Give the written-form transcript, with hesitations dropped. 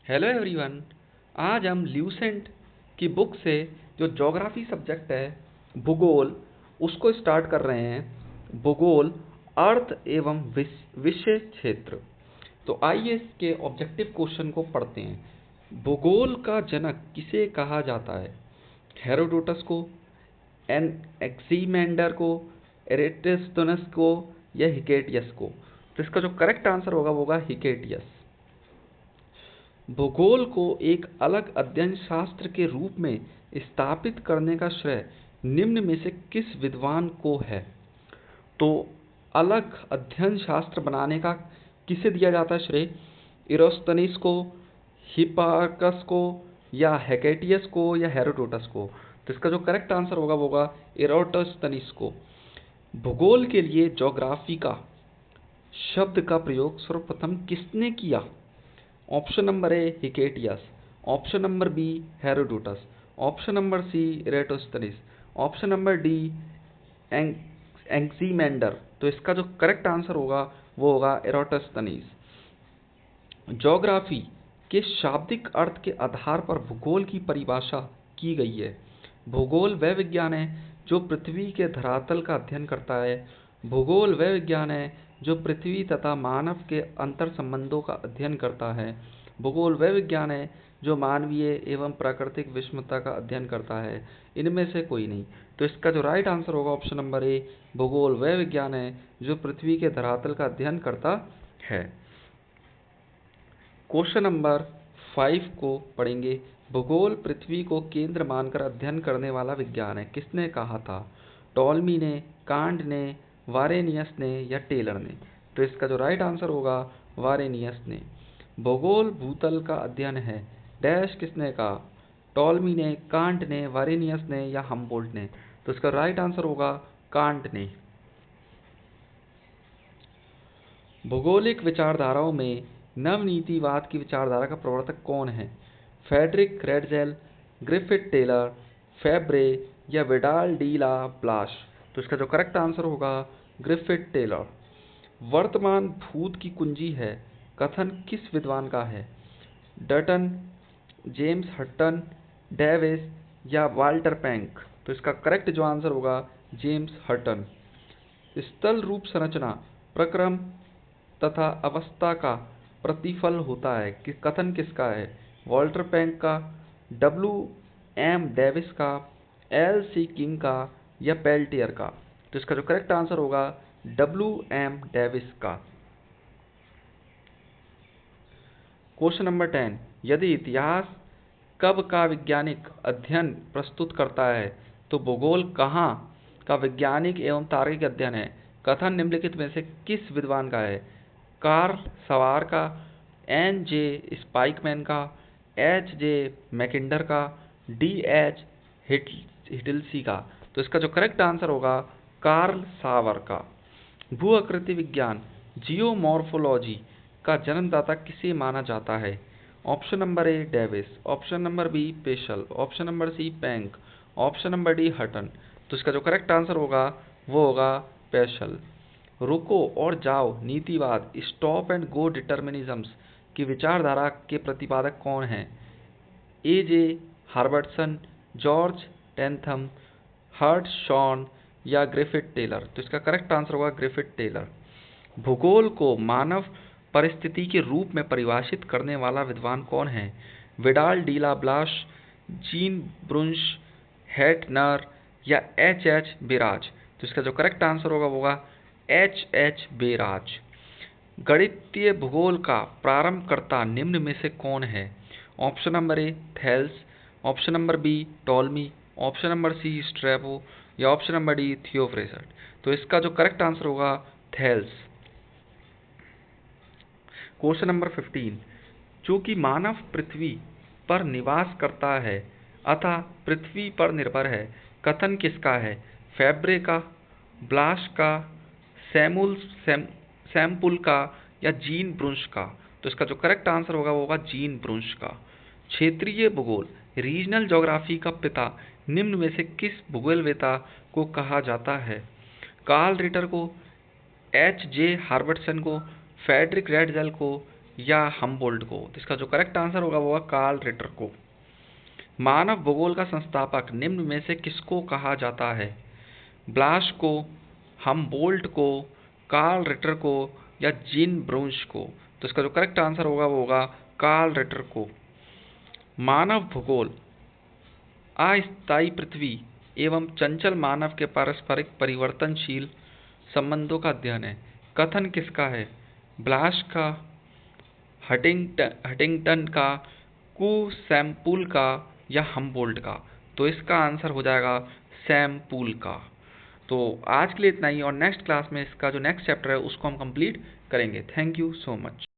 Hello everyone. आज हम Lucent की बुक से जो ज्योग्राफी सब्जेक्ट है भूगोल उसको स्टार्ट कर रहे हैं। भूगोल अर्थ एवं विषय क्षेत्र। तो आइए इसके ऑब्जेक्टिव क्वेश्चन को पढ़ते हैं। भूगोल का जनक किसे कहा जाता है? हेरोडोटस को, एनएक्सीमेंडर को, एरेटोस्थेनस को या हिकेटियस को? तो इसका जो करेक्ट आंसर होगा वो होगा हिकेटियस। भूगोल को एक अलग अध्ययन शास्त्र के रूप में स्थापित करने का श्रेय निम्न में से किस विद्वान को है? तो अलग अध्ययन शास्त्र बनाने का किसे दिया जाता है श्रेय? इरोस्thenes को, हिप्पार्कस को या हेकेटियस को या हेरोडोटस को? तो इसका जो करेक्ट आंसर होगा वो होगा इरोस्thenes को। भूगोल के लिए ज्योग्राफी का शब्द का प्रयोग सर्वप्रथम किसने किया? Option number A Hecataeus, option number B Herodotus, option number C Eratosthenes, option number D Anaximander. तो इसका जो करेक्ट आंसर होगा वो होगा इरेटोस्थनीज। ज्योग्राफी के शाब्दिक अर्थ के आधार पर भूगोल की परिभाषा की गई है। भूगोल वह विज्ञान है जो पृथ्वी के धरातल का अध्ययन करता है। भूगोल वह विज्ञान है जो पृथ्वी तथा मानव के अंतर संबंधों का अध्ययन करता है। भूगोल वह विज्ञान है जो मानवीय एवं प्राकृतिक विषमता का अध्ययन करता है। इनमें से कोई नहीं। तो इसका जो राइट आंसर होगा ऑप्शन नंबर ए, भूगोल वह विज्ञान है जो पृथ्वी के धरातल का अध्ययन करता है। क्वेश्चन नंबर 5 को पढ़ेंगे। भूगोल पृथ्वी को केंद्र मानकर अध्ययन करने वाला विज्ञान है, किसने कहा था? टॉलमी ने, कांट ने, वारेनियस ने या टेलर ने? तो इसका जो राइट आंसर होगा वारेनियस ने। भूगोल भूतल का अध्ययन है, डैश किसने कहा? टॉलमी ने, कांट ने, वारेनियस ने या हम्बोल्ट ने? तो इसका राइट आंसर होगा कांट ने। भौगोलिक विचारधाराओं में नवनीतिवाद की विचारधारा का प्रवर्तक कौन है? फ्रेडरिक रेडजेल, ग्रिफिथ टेलर, फेब्रे या विडाल डी ला ब्लाश? तो इसका जो करेक्ट आंसर होगा ग्रिफिथ टेलर। वर्तमान भूत की कुंजी है कथन किस विद्वान का है? डटन, जेम्स हटन, डेविस या वाल्टर पैंक? तो इसका करेक्ट जो आंसर होगा जेम्स हटन। स्थल रूप संरचना प्रक्रम तथा अवस्था का प्रतिफल होता है कि कथन किसका है? वॉल्टर पैंक का, डब्ल्यू एम डेविस का, एल सी किंग का या पेल्टियर का? तो इसका जो करेक्ट आंसर होगा डब्ल्यू एम डेविस का। क्वेश्चन नंबर 10, यदि इतिहास कब का वैज्ञानिक अध्ययन प्रस्तुत करता है तो भूगोल कहाँ का वैज्ञानिक एवं तार्किक अध्ययन है? कथन निम्नलिखित में से किस विद्वान का है? कार्ल सवार का, एन जे स्पाइकमैन का, एच जे मैकिंडर का, डी एच हिटलसी का? तो इसका जो करेक्ट आंसर होगा कार्ल सावर का। भू आकृति विज्ञान जियोमॉर्फोलॉजी का जन्मदाता किसे माना जाता है? Option number A Davis, option number B Peschel, option number C Penck, option number D Hutton? तो इसका जो करेक्ट आंसर होगा वो होगा पेशल। रुको और जाओ नीतिवाद स्टॉप एंड गो डिटर्मिनिज्म्स की विचारधारा के प्रतिपादक कौन हैं? ए जे हार्बर्टसन, जॉर्ज टेंथम, हर्ट शॉन या ग्रिफिथ टेलर? तो इसका करेक्ट आंसर होगा ग्रिफिथ टेलर। भूगोल को मानव परिस्थिति के रूप में परिभाषित करने वाला विद्वान कौन है? Vidal de la Blache, Jean Brunhes, Hettner या एच एच बेराज? तो इसका जो करेक्ट आंसर होगा वो होगा एच एच बेराज। गणितीय भूगोल का प्रारंभकर्ता निम्न में से कौन है? Option number A Thales, option number B Ptolemy, option number C Strabo या ऑप्शन नंबर डी थियोफ्रेस्ट? तो इसका जो करेक्ट आंसर होगा थेल्स। क्वेश्चन नंबर 15, चूंकि मानव पृथ्वी पर निवास करता है अतः पृथ्वी पर निर्भर है, कथन किसका है? फैब्रे का, ब्लाश का, सैम्पुल का या जीन ब्रुंश का? तो इसका जो करेक्ट आंसर होगा वो होगा जीन ब्रुंश का। क्षेत्रीय भूगोल रीजनल ज्योग्राफी का पिता निम्न में से किस भूगोलवेता को कहा जाता है? कार्ल रिटर को, एच जे हार्बर्टसन को, फ्रेडरिक रेडजेल को या हम्बोल्ट को? तो इसका जो करेक्ट आंसर होगा वो होगा कार्ल रिटर को। मानव भूगोल का संस्थापक निम्न में से किसको कहा जाता है? ब्लाश को, हम्बोल्ट को, कार्ल रिटर को या जीन ब्रूंश को? तो इसका जो करेक्ट आंसर होगा वो होगा कार्ल रिटर को। मानव भूगोल अस्थायी पृथ्वी एवं चंचल मानव के पारस्परिक परिवर्तनशील संबंधों का अध्ययन है। कथन किसका है? ब्लाश का, हटिंगटन का, सैम्पुल का या हम्बोल्ट का? तो इसका आंसर हो जाएगा सैम्पुल का। तो आज के लिए इतना ही, और नेक्स्ट क्लास में इसका जो नेक्स्ट चैप्टर है उसको हम कंप्लीट करेंगे। Thank you so much.